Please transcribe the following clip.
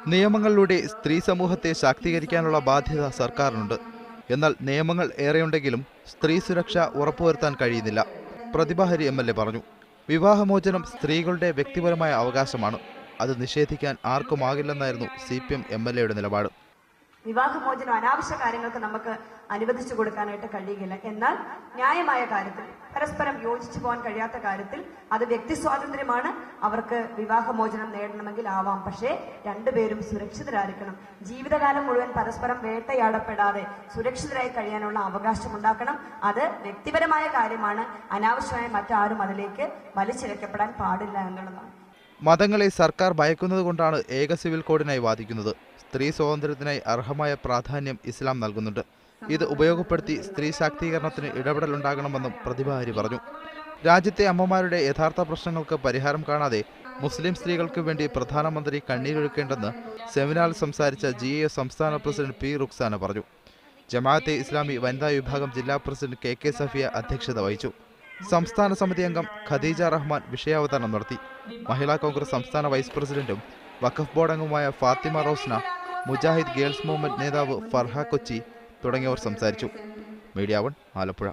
നിയമങ്ങളിലൂടെ സ്ത്രീ സമൂഹത്തെ ശാക്തീകരിക്കാനുള്ള ബാധ്യത സർക്കാരിനുണ്ട്. എന്നാൽ നിയമങ്ങൾ ഏറെയുണ്ടെങ്കിലും സ്ത്രീ സുരക്ഷ ഉറപ്പുവരുത്താൻ കഴിയുന്നില്ല. പ്രതിഭ ഹരി MLA പറഞ്ഞു. വിവാഹമോചനം സ്ത്രീകളുടെ വ്യക്തിപരമായ അവകാശമാണ്. അത് നിഷേധിക്കാൻ ആർക്കുമാകില്ലെന്നായിരുന്നു CPM MLAയുടെ നിലപാട്. വിവാഹമോചനം അനാവശ്യ കാര്യങ്ങൾക്ക് നമുക്ക് അനുവദിച്ചു കൊടുക്കാനായിട്ട് കഴിയുകയില്ല. എന്നാൽ ന്യായമായ കാര്യത്തിൽ, പരസ്പരം യോജിച്ചു പോകാൻ കഴിയാത്ത കാര്യത്തിൽ അത് വ്യക്തി സ്വാതന്ത്ര്യമാണ്. അവർക്ക് വിവാഹമോചനം നേടണമെങ്കിൽ ആവാം. പക്ഷേ രണ്ടുപേരും സുരക്ഷിതരായിരിക്കണം. ജീവിതകാലം മുഴുവൻ പരസ്പരം വേട്ടയാടപ്പെടാതെ സുരക്ഷിതരായി കഴിയാനുള്ള അവകാശം ഉണ്ടാക്കണം. അത് വ്യക്തിപരമായ കാര്യമാണ്. അനാവശ്യമായി മറ്റാരും അതിലേക്ക് വലിച്ചിഴക്കപ്പെടാൻ പാടില്ല എന്നുള്ളതാണ്. മതങ്ങളെ സർക്കാർ ഭയക്കുന്നതുകൊണ്ടാണ് ഏക സിവിൽ കോഡിനായി വാദിക്കുന്നത്. സ്ത്രീ സ്വാതന്ത്ര്യത്തിനായി അർഹമായ പ്രാധാന്യം ഇസ്ലാം നൽകുന്നുണ്ട്. ഇത് ഉപയോഗപ്പെടുത്തി സ്ത്രീ ശാക്തീകരണത്തിന് ഇടപെടലുണ്ടാകണമെന്നും പ്രതിഭ ഹരി പറഞ്ഞു. രാജ്യത്തെ അമ്മമാരുടെ യഥാർത്ഥ പ്രശ്നങ്ങൾക്ക് പരിഹാരം കാണാതെ മുസ്ലിം സ്ത്രീകൾക്ക് വേണ്ടി പ്രധാനമന്ത്രി കണ്ണീരൊഴുക്കേണ്ടെന്ന് സെമിനാറിൽ സംസാരിച്ച GAF സംസ്ഥാന പ്രസിഡന്റ് P. റുക്സാന പറഞ്ഞു. ജമാഅത്തെ ഇസ്ലാമി വനിതാ വിഭാഗം ജില്ലാ പ്രസിഡന്റ് KK സഫിയ അധ്യക്ഷത വഹിച്ചു. സംസ്ഥാന സമിതി അംഗം ഖദീജ റഹ്മാൻ വിഷയാവതരണം നടത്തി. മഹിളാ കോൺഗ്രസ് സംസ്ഥാന വൈസ് പ്രസിഡന്റും വഖഫ് ബോർഡ് അംഗവുമായ ഫാത്തിമ റോസ്ന, മുജാഹിദ് ഗേൾസ് മൂവ്മെന്റ് നേതാവ് ഫർഹ കൊച്ചി തുടങ്ങിയവർ സംസാരിച്ചു. മീഡിയ 1 ആലപ്പുഴ.